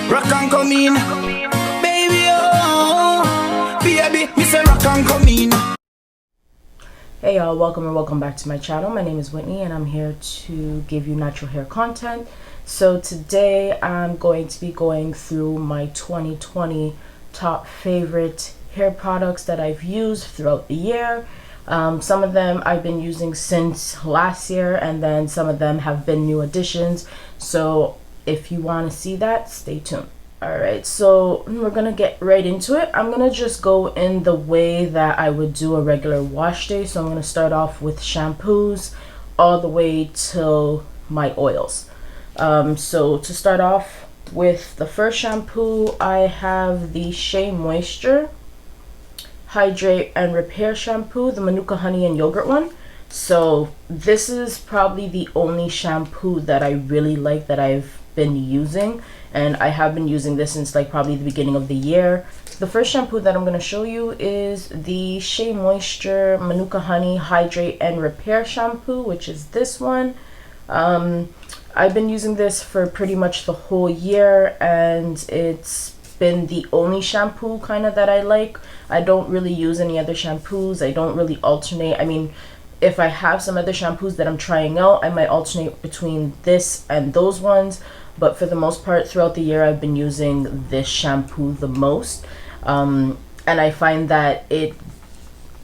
Rock and come in, baby, oh, baby, me say rock and come in. Hey y'all, welcome back to my channel. My name is Whitney and I'm here to give you natural hair content. So today I'm going to be going through my 2020 top favorite hair products that I've used throughout the year. Some of them I've been using since last year, and then some of them have been new additions. So if you want to see that, stay tuned. Alright, so we're gonna get right into it. I'm gonna just go in the way that I would do a regular wash day. So I'm gonna start off with shampoos all the way till my oils. So to start off with the first shampoo, I have the Shea Moisture, Hydrate, and Repair shampoo, the Manuka honey and yogurt one. So this is probably the only shampoo that I really like that I've been using, and I have been using this since like probably the beginning of the year. The first shampoo that I'm going to show you is the Shea Moisture Manuka honey Hydrate and Repair shampoo, which is this one. I've been using this for pretty much the whole year, and it's been the only shampoo kind of that I like. I don't really use any other shampoos. I don't really alternate. I mean, if I have some other shampoos that I'm trying out, I might alternate between this and those ones. But for the most part, throughout the year, I've been using this shampoo the most. And I find that it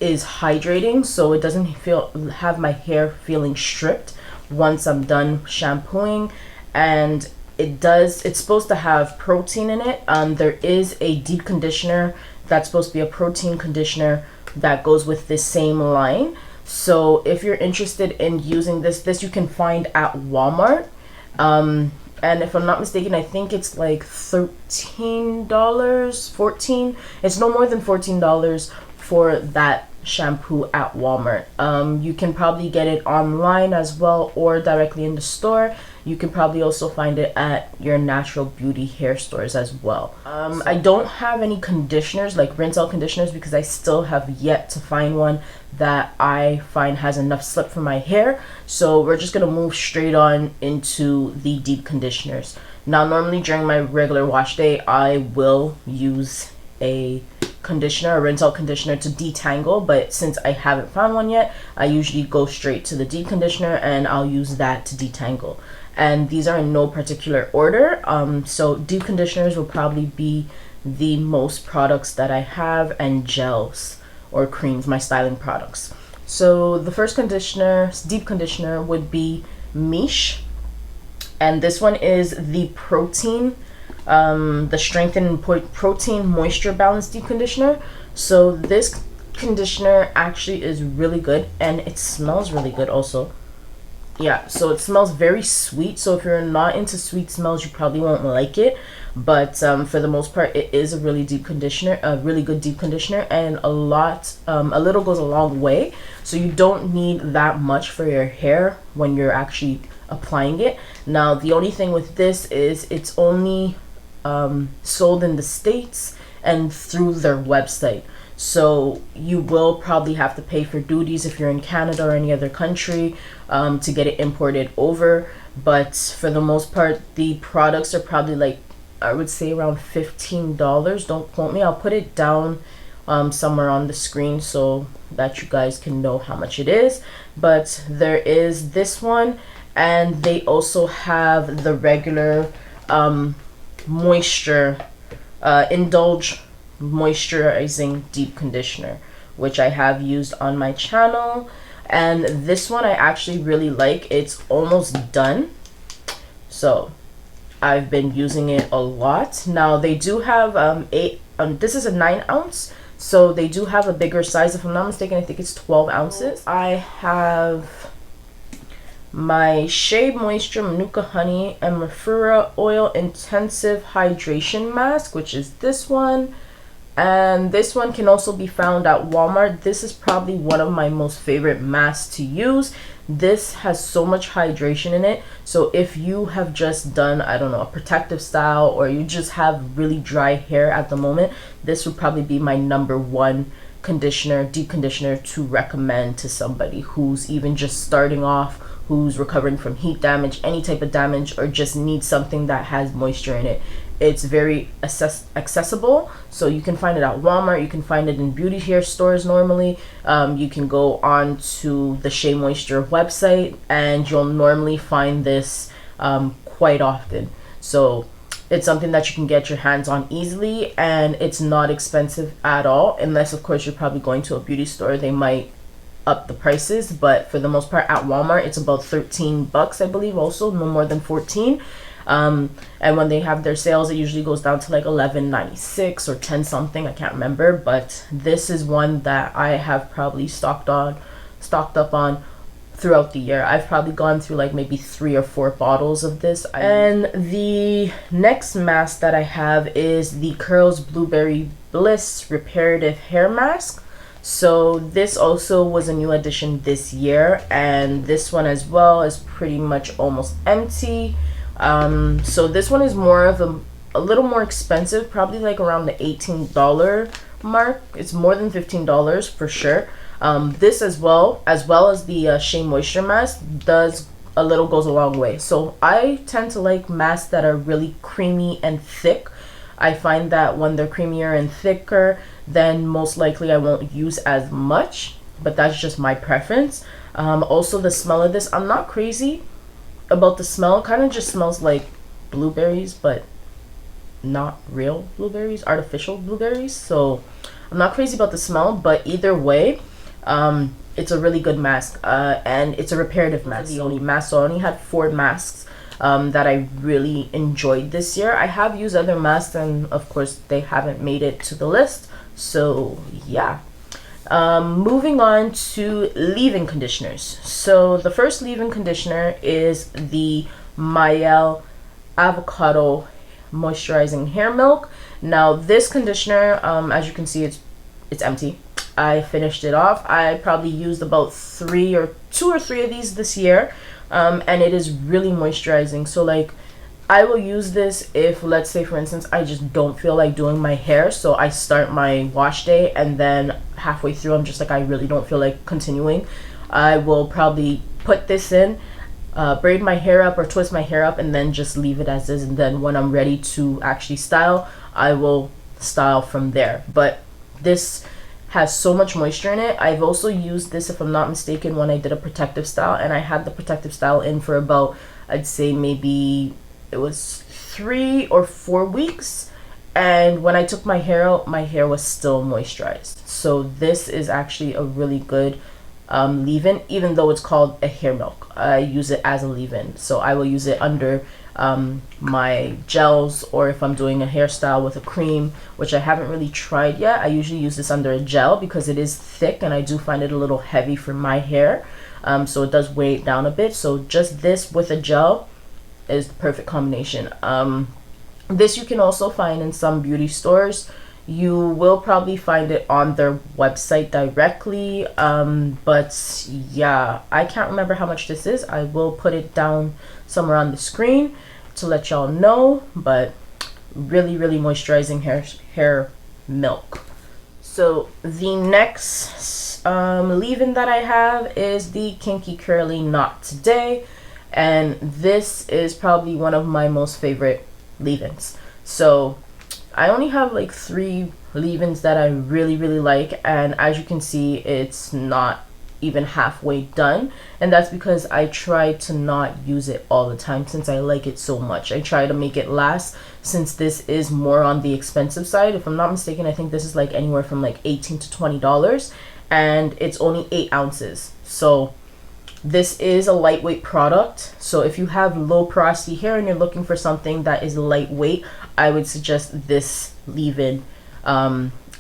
is hydrating, so it doesn't have my hair feeling stripped once I'm done shampooing. And it's supposed to have protein in it. There is a deep conditioner that's supposed to be a protein conditioner that goes with this same line. So if you're interested in using this you can find at Walmart. And if I'm not mistaken, I think it's like $13, $14. It's no more than $14 for that shampoo at Walmart. You can probably get it online as well, or directly in the store. You can probably also find it at your natural beauty hair stores as well. I don't have any conditioners, like rinse out conditioners, because I still have yet to find one that I find has enough slip for my hair. So we're just gonna move straight on into the deep conditioners. Now, normally during my regular wash day, I will use a conditioner, a rinse out conditioner to detangle, but since I haven't found one yet, I usually go straight to the deep conditioner and I'll use that to detangle. And these are in no particular order. So deep conditioners will probably be the most products that I have, and gels or creams, my styling products. So the first deep conditioner would be Miche, and this one is the protein, the strengthened protein moisture balance deep conditioner. So this conditioner actually is really good, and it smells really good also. Yeah, so it smells very sweet. So if you're not into sweet smells, you probably won't like it. But for the most part, it is a really deep conditioner, a really good deep conditioner, and a little goes a long way. So you don't need that much for your hair when you're actually applying it. Now, the only thing with this is it's only sold in the States and through their website. So you will probably have to pay for duties if you're in Canada or any other country to get it imported over. But for the most part, the products are probably like, I would say around $15. Don't quote me. I'll put it down somewhere on the screen so that you guys can know how much it is. But there is this one, and they also have the regular moisture Indulge moisturizing deep conditioner, which I have used on my channel. And this one I actually really like. It's almost done, so I've been using it a lot. Now they do have this is a 9 ounce, so they do have a bigger size. If I'm not mistaken, I think it's 12 ounces. I have my Shea Moisture Manuka Honey and Mafura Oil Intensive Hydration Mask, which is this one. And this one can also be found at Walmart. This is probably one of my most favorite masks to use. This has so much hydration in it. So if you have just done, I don't know, a protective style, or you just have really dry hair at the moment, this would probably be my #1 conditioner, deep conditioner to recommend to somebody who's even just starting off, who's recovering from heat damage, any type of damage, or just needs something that has moisture in it. It's very accessible, so you can find it at Walmart, you can find it in beauty hair stores normally. You can go on to the Shea Moisture website and you'll normally find this quite often. So it's something that you can get your hands on easily, and it's not expensive at all, unless of course you're probably going to a beauty store. They might up the prices, but for the most part at Walmart it's about 13 bucks, I believe, also no more than 14. And when they have their sales, it usually goes down to like 11.96 or 10 something, I can't remember. But this is one that I have probably stocked up on throughout the year. I've probably gone through like maybe 3 or 4 bottles of this. And the next mask that I have is the Curls Blueberry Bliss Reparative Hair Mask. So this also was a new addition this year, and this one as well is pretty much almost empty. So this one is more of a little more expensive, probably like around the $18 mark. It's more than $15 for sure. This as well as the Shea Moisture Mask goes a long way. So I tend to like masks that are really creamy and thick. I find that when they're creamier and thicker, then most likely I won't use as much, but that's just my preference. Also the smell of this, I'm not crazy about the smell. It kind of just smells like blueberries, but not real blueberries, artificial blueberries. So I'm not crazy about the smell, but either way, it's a really good mask, and it's a reparative mask. The only mask, so I only had 4 masks that I really enjoyed this year. I have used other masks, and of course they haven't made it to the list, so yeah. Moving on to leave-in conditioners. So the first leave-in conditioner is the Mielle Avocado Moisturizing Hair Milk. Now this conditioner, as you can see, it's empty. I finished it off. I probably used about 2 or 3 of these this year, and it is really moisturizing. So like, I will use this if, let's say for instance, I just don't feel like doing my hair, so I start my wash day and then halfway through I'm just like, I really don't feel like continuing. I will probably put this in, braid my hair up or twist my hair up, and then just leave it as is, and then when I'm ready to actually style, I will style from there. But this has so much moisture in it. I've also used this, if I'm not mistaken, when I did a protective style, and I had the protective style in for about, I'd say maybe it was 3 or 4 weeks, and when I took my hair out, my hair was still moisturized. So this is actually a really good leave-in, even though it's called a hair milk. I use it as a leave-in, so I will use it under my gels, or if I'm doing a hairstyle with a cream, which I haven't really tried yet. I usually use this under a gel because it is thick and I do find it a little heavy for my hair, so it does weigh it down a bit. So just this with a gel is the perfect combination. This you can also find in some beauty stores. You will probably find it on their website directly, but yeah, I can't remember how much this is. I will put it down somewhere on the screen to let y'all know, but really moisturizing hair milk. So the next leave-in that I have is the Kinky Curly Not Today, and this is probably one of my most favorite leave-ins. So I only have like 3 leave-ins that I really like, and as you can see, it's not even halfway done, and that's because I try to not use it all the time since I like it so much. I try to make it last, since this is more on the expensive side. If I'm not mistaken, I think this is like anywhere from like $18 to $20, and it's only 8 ounces. So this is a lightweight product, so if you have low porosity hair and you're looking for something that is lightweight, I would suggest this leave-in.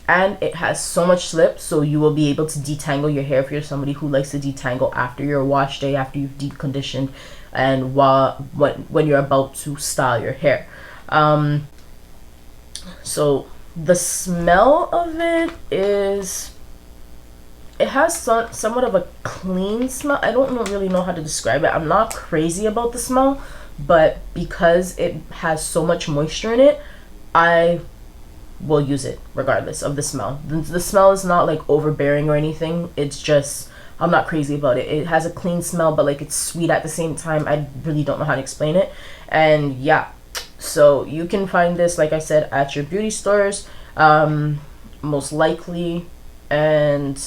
And it has so much slip, so you will be able to detangle your hair if you're somebody who likes to detangle after your wash day, after you've deep conditioned, and when you're about to style your hair. So the smell of it is, it has somewhat of a clean smell. I don't really know how to describe it. I'm not crazy about the smell, but because it has so much moisture in it, I will use it regardless of the smell. The smell is not like overbearing or anything. It's just, I'm not crazy about it. It has a clean smell, but like it's sweet at the same time. I really don't know how to explain it. And yeah, So you can find this, like I said, at your beauty stores, most likely. And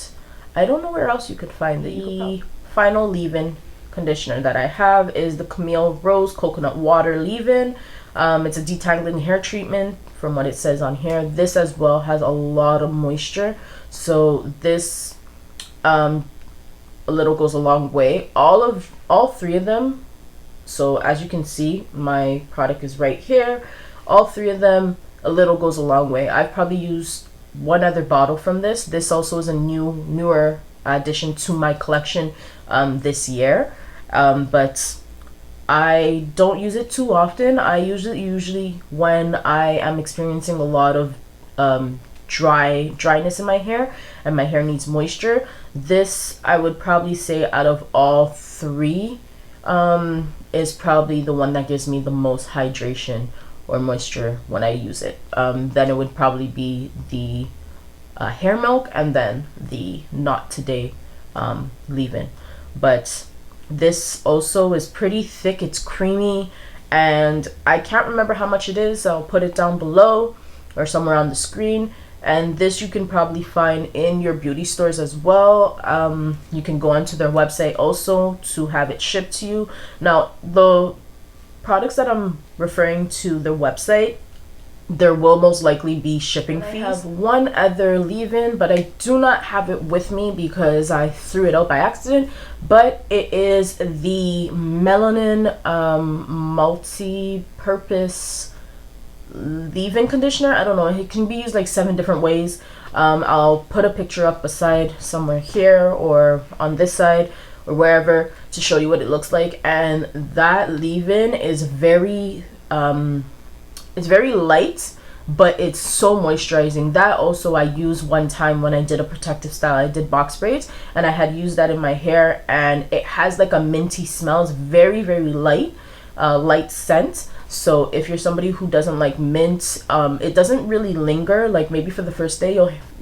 I don't know where else you could find the final leave-in conditioner that I have is the Camille Rose Coconut Water Leave-In. It's a detangling hair treatment from what it says on here. This as well has a lot of moisture, so this a little goes a long way. All three of them, so as you can see, my product is right here. All three of them, a little goes a long way. I've probably used one other bottle from this. This also is a newer addition to my collection this year, but I don't use it too often. I usually when I am experiencing a lot of dryness in my hair and my hair needs moisture. This, I would probably say, out of all three, is probably the one that gives me the most hydration or moisture when I use it. Then it would probably be the hair milk, and then the Not Today leave-in. But this also is pretty thick. It's creamy, and I can't remember how much it is. I'll put it down below or somewhere on the screen. And this you can probably find in your beauty stores as well. You can go onto their website also to have it shipped to you. Now, the products that I'm referring to the website, there will most likely be shipping fees. I have one other leave-in, but I do not have it with me because I threw it out by accident. But it is the Melanin multi-purpose leave-in conditioner. I don't know, it can be used like 7 different ways. I'll put a picture up beside somewhere here or on this side or wherever to show you what it looks like. And that leave-in is very it's very light, but it's so moisturizing. That also I used one time when I did a protective style. I did box braids and I had used that in my hair, and it has like a minty smell. It's very, very light, light scent. So if you're somebody who doesn't like mint, it doesn't really linger. Like maybe for the first day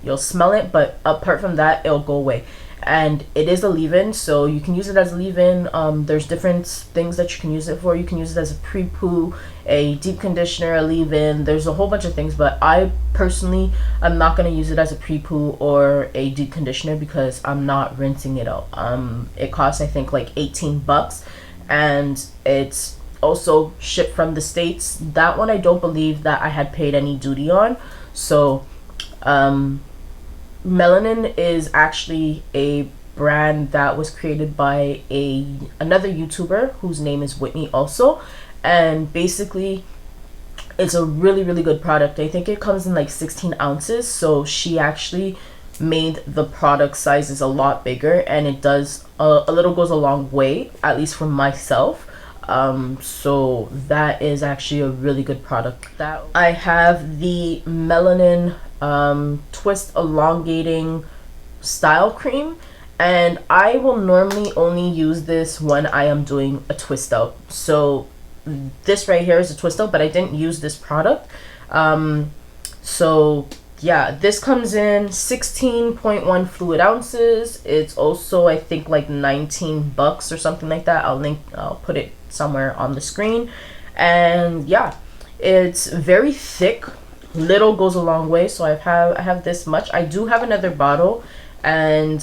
you'll smell it, but apart from that, it'll go away. And it is a leave-in, so you can use it as a leave-in. There's different things that you can use it for. You can use it as a pre-poo, a deep conditioner, a leave-in. There's a whole bunch of things, but I personally am not going to use it as a pre-poo or a deep conditioner because I'm not rinsing it out. It costs, I think, like 18 bucks, and it's also shipped from the States. That one I don't believe that I had paid any duty on. So Melanin is actually a brand that was created by another YouTuber whose name is Whitney also, and basically it's a really, really good product. I think it comes in like 16 ounces, so she actually made the product sizes a lot bigger, and it does a little goes a long way, at least for myself. So that is actually a really good product. That I have the Melanin Twist-Elongating style cream, and I will normally only use this when I am doing a twist out. So this right here is a twist out, but I didn't use this product. So yeah, this comes in 16.1 fluid ounces. It's also, I think, like 19 bucks or something like that. I'll put it somewhere on the screen. And yeah, it's very thick. Little goes a long way. So I have this much. I do have another bottle, and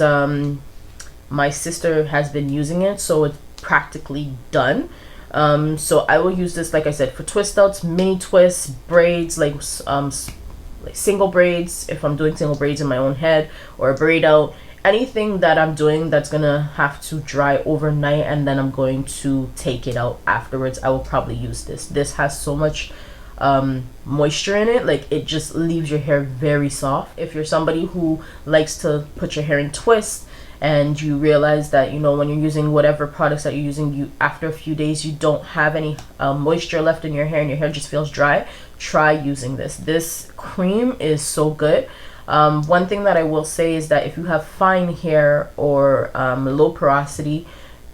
my sister has been using it, so it's practically done. So I will use this, like I said, for twist outs, mini twists, braids, like single braids, if I'm doing single braids in my own head, or a braid out, anything that I'm doing that's gonna have to dry overnight and then I'm going to take it out afterwards, I will probably use this. This has so much moisture in it, like it just leaves your hair very soft. If you're somebody who likes to put your hair in twists and you realize that, you know, when you're using whatever products that you're using, you after a few days you don't have any moisture left in your hair and your hair just feels dry, try using this. This cream is so good. One thing that I will say is that if you have fine hair or low porosity,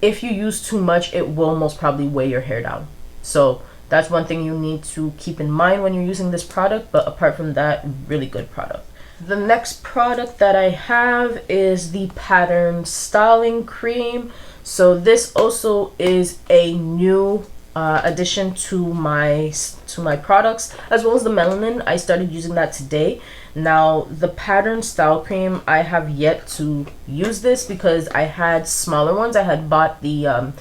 if you use too much, it will most probably weigh your hair down. So that's one thing you need to keep in mind when you're using this product. But apart from that, really good product. The next product that I have is the Pattern Styling Cream. So this also is a new addition to my products, as well as the melanin. I started using that today. Now the pattern style cream, I have yet to use this because I had smaller ones. I had bought the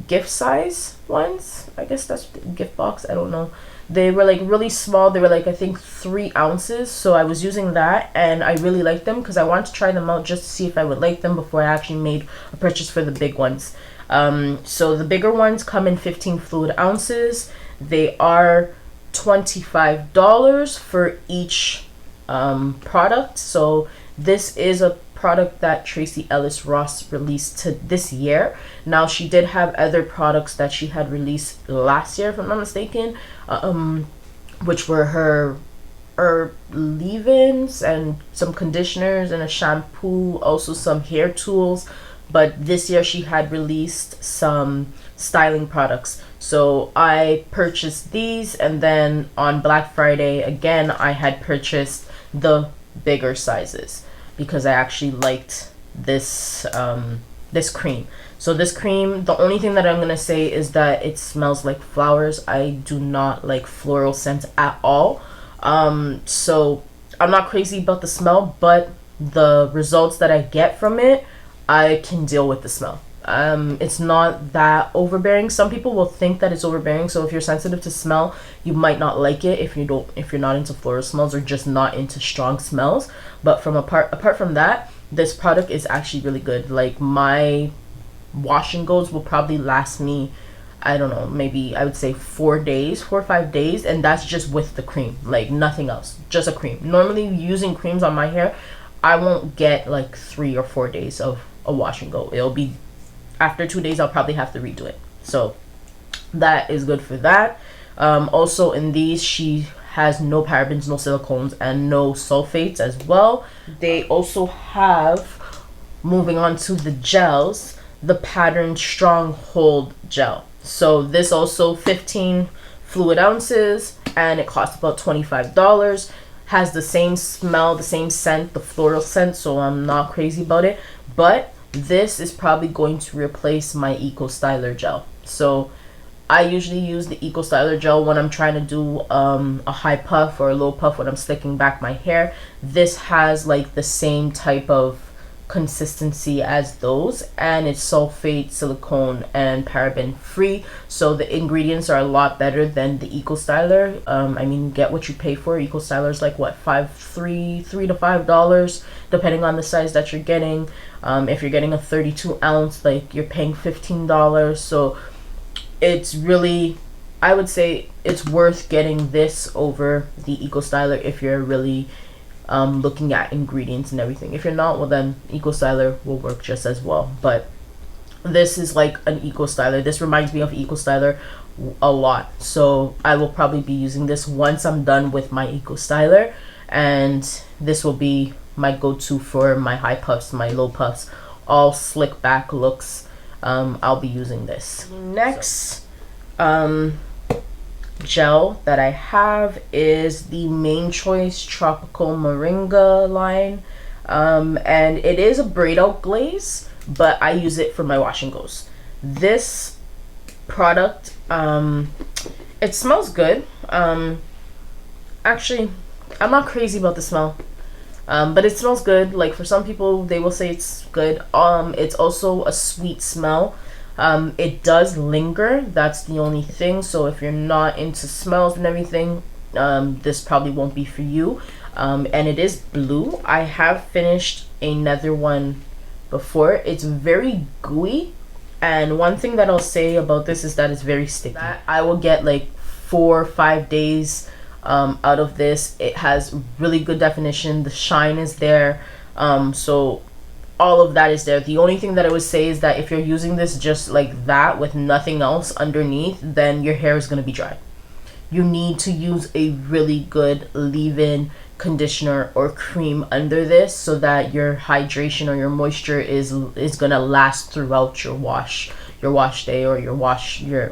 gift size ones, I guess that's the gift box, I don't know. They were like really small. They were like, I think 3 ounces. So I was using that and I really liked them because I wanted to try them out just to see if I would like them before I actually made a purchase for the big ones. So the bigger ones come in 15 fluid ounces. They are $25 for each product. So this is a product that Tracee Ellis Ross released this year. Now she did have other products that she had released last year, if I'm not mistaken, which were her leave-ins and some conditioners and a shampoo, also some hair tools. But this year she had released some styling products. So I purchased these, and then on Black Friday again I had purchased the bigger sizes because I actually liked this this cream. So this cream, the only thing that I'm gonna say is that it smells like flowers. I do not like floral scents at all. So I'm not crazy about the smell, but the results that I get from it, I can deal with the smell. It's not that overbearing. Some people will think that it's overbearing, so if you're sensitive to smell, you might not like it if you're not into floral smells or just not into strong smells. But from apart from that, this product is actually really good. Like, my wash and goes will probably last me, I don't know, maybe I would say 4 or 5 days, and that's just with the cream, like nothing else, just a cream. Normally using creams on my hair, I won't get like 3 or 4 days of a wash and go. It'll be after 2 days I'll probably have to redo it. So that is good for that. Also in these, she has no parabens, no silicones, and no sulfates as well. They also have, moving on to the gels, the Pattern Stronghold gel. So this also 15 fluid ounces and it costs about $25. Has the same smell, the same scent, the floral scent, so I'm not crazy about it. But this is probably going to replace my Eco Styler gel. So I usually use the Eco Styler gel when I'm trying to do a high puff or a low puff when I'm slicking back my hair. This has like the same type of consistency as those, and it's sulfate, silicone, and paraben free. So the ingredients are a lot better than the Eco Styler. I mean, get what you pay for. Eco Styler is like what, $3 to $5 depending on the size that you're getting. If you're getting a 32 ounce, like, you're paying $15. So it's really, I would say it's worth getting this over the Eco Styler if you're really looking at ingredients and everything. If you're not, well, then Eco Styler will work just as well. But this is like an Eco Styler. This reminds me of Eco Styler a lot, so I will probably be using this once I'm done with my Eco Styler, and this will be my go-to for my high puffs, my low puffs, all slick back looks. I'll be using this. Next gel that I have is the Main Choice Tropical Moringa line, and it is a braid out glaze, but I use it for my wash and goes. This product, it smells good. Actually, I'm not crazy about the smell, but it smells good. Like, for some people, they will say it's good. It's also a sweet smell. It does linger, that's the only thing. So if you're not into smells and everything, this probably won't be for you. And it is blue. I have finished another one before. It's very gooey, and one thing that I'll say about this is that it's very sticky. I will get like 4 or 5 days out of this. It has really good definition, the shine is there, so all of that is there. The only thing that I would say is that if you're using this just like that with nothing else underneath, then your hair is going to be dry. You need to use a really good leave-in conditioner or cream under this so that your hydration or your moisture is going to last throughout your wash day, or your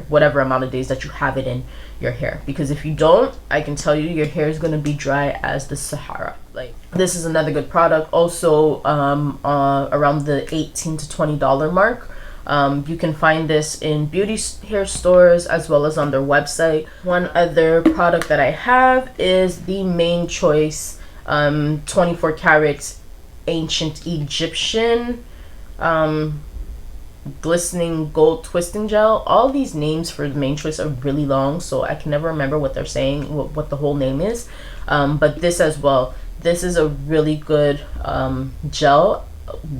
whatever amount of days that you have it in your hair. Because if you don't, I can tell you your hair is going to be dry as the Sahara. Like, this is another good product, also around the $18 to $20 mark. You can find this in beauty hair stores as well as on their website. One other product that I have is the Main Choice 24 karat Ancient Egyptian Glistening Gold Twisting Gel. All these names for the Main Choice are really long, so I can never remember what they're saying, what the whole name is. But this as well, this is a really good gel.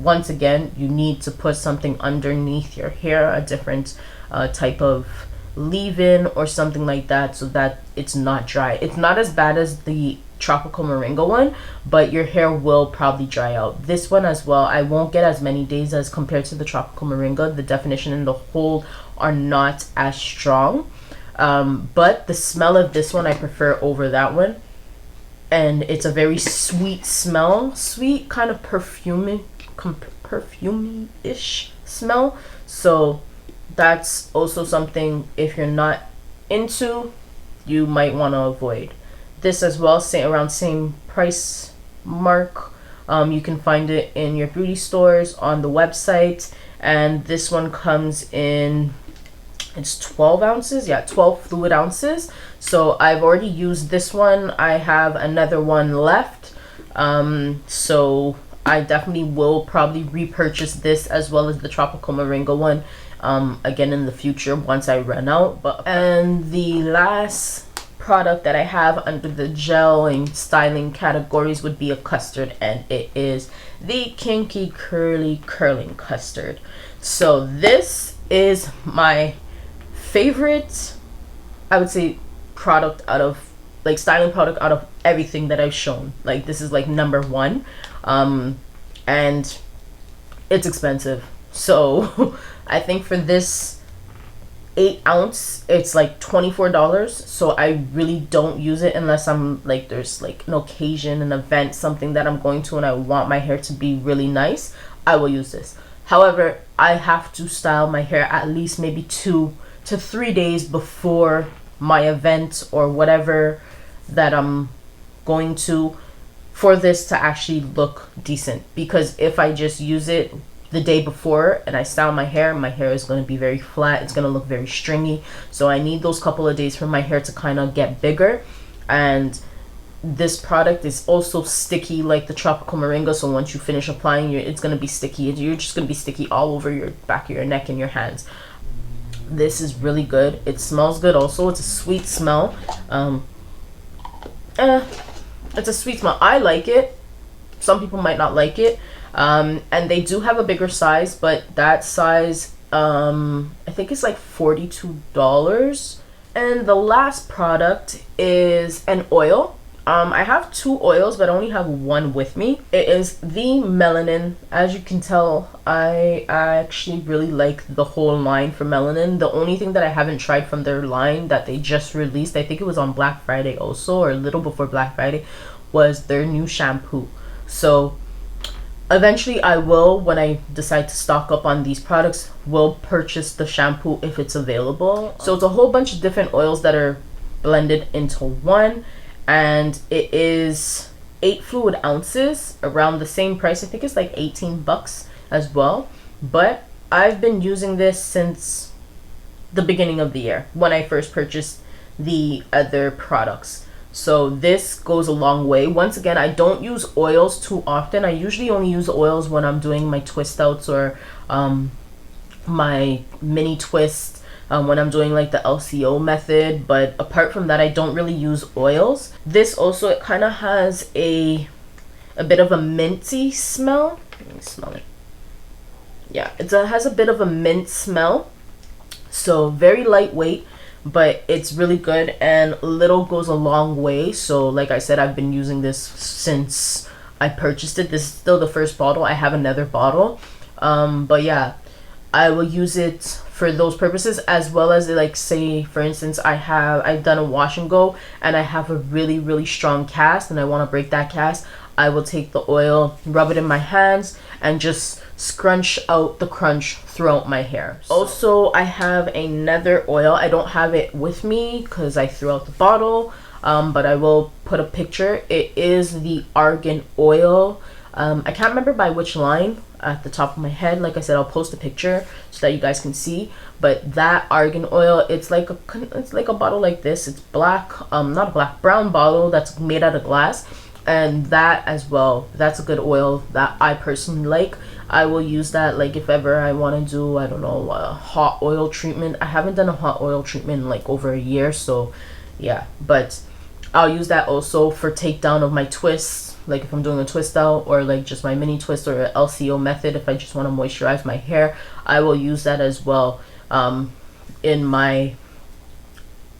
Once again, you need to put something underneath your hair, a different type of leave-in or something like that, so that it's not dry. It's not as bad as the Tropical Moringa one, but your hair will probably dry out. This one as well, I won't get as many days as compared to the Tropical Moringa. The definition and the hold are not as strong, but the smell of this one I prefer over that one. And it's a very sweet smell, sweet kind of perfume-ish smell. So that's also something, if you're not into, you might want to avoid. This as well, around same price mark. You can find it in your beauty stores, on the website, and this one comes in, it's 12 ounces. Yeah, 12 fluid ounces. So I've already used this one. I have another one left. So I definitely will probably repurchase this as well as the Tropical Moringa one again in the future once I run out. And the last product that I have under the gel and styling categories would be a custard, and it is the Kinky Curly Curling Custard. So this is my favorite, I would say, product out of, like, styling product out of everything that I've shown. Like, this is like #1, and it's expensive. So I think for this 8 ounce, it's like $24. So I really don't use it unless I'm like, there's like an occasion, an event, something that I'm going to, and I want my hair to be really nice. I will use this. However, I have to style my hair at least maybe 2 to 3 days before my event or whatever that I'm going to, for this to actually look decent. Because if I just use it the day before and I style my hair is going to be very flat. It's going to look very stringy. So I need those couple of days for my hair to kind of get bigger. And this product is also sticky like the Tropical Moringa. So once you finish applying, it's going to be sticky. You're just going to be sticky all over your back of your neck and your hands. This is really good. It smells good also. It's a sweet smell. It's a sweet smell. I like it. Some people might not like it. And they do have a bigger size, but that size, I think it's like $42. And the last product is an oil. I have 2 oils, but I only have one with me. It is the Melanin. As you can tell, I actually really like the whole line for Melanin. The only thing that I haven't tried from their line that they just released, I think it was on Black Friday also, or a little before Black Friday, was their new shampoo. So eventually I will, when I decide to stock up on these products, will purchase the shampoo if it's available. So it's a whole bunch of different oils that are blended into one, and it is 8 fluid ounces, around the same price. I think it's like 18 bucks as well. But I've been using this since the beginning of the year when I first purchased the other products. So this goes a long way. Once again, I don't use oils too often. I usually only use oils when I'm doing my twist outs or my mini twist, when I'm doing like the LCO method. But apart from that, I don't really use oils. This also, it kind of has a bit of a minty smell. Let me smell it. Yeah, it has a bit of a mint smell. So very lightweight, but it's really good, and little goes a long way. So like I said, I've been using this since I purchased it. This is still the first bottle. I have another bottle, but yeah, I will use it for those purposes, as well as, like, say for instance, I've done a wash and go and I have a really strong cast and I want to break that cast. I will take the oil, rub it in my hands, and just scrunch out the crunch throughout my hair. Also, I have another oil. I don't have it with me because I threw out the bottle, but I will put a picture. It is the Argan Oil. I can't remember by which line. at the top of my head. Like I said, I'll post a picture so that you guys can see. But that Argan Oil, it's like a bottle like this. It's black, not a black, brown bottle that's made out of glass. And that as well, that's a good oil that I personally like. I will use that, like, if ever I want to do, I don't know, a hot oil treatment. I haven't done a hot oil treatment in like over a year, so yeah. But I'll use that also for takedown of my twists, like if I'm doing a twist out, or like just my mini twist, or LCO method. If I just want to moisturize my hair, I will use that as well, also in my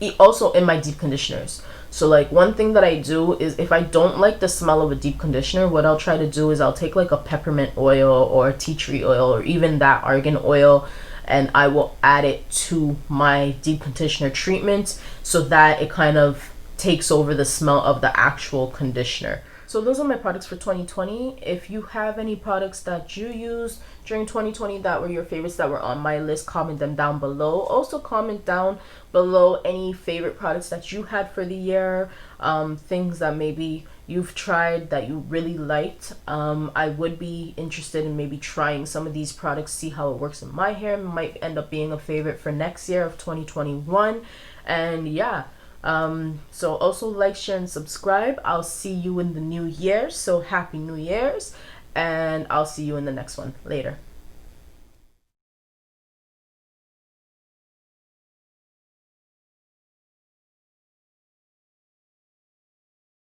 deep conditioners. So like one thing that I do is, if I don't like the smell of a deep conditioner, what I'll try to do is I'll take like a peppermint oil or tea tree oil, or even that Argan Oil, and I will add it to my deep conditioner treatment so that it kind of takes over the smell of the actual conditioner. So those are my products for 2020. If you have any products that you used during 2020 that were your favorites that were on my list, comment them down below. Also comment down below any favorite products that you had for the year, things that maybe you've tried that you really liked. I would be interested in maybe trying some of these products, see how it works in my hair. It might end up being a favorite for next year of 2021. And yeah, so also like, share, and subscribe. I'll see you in the new year, so happy New Year's, and I'll see you in the next one later.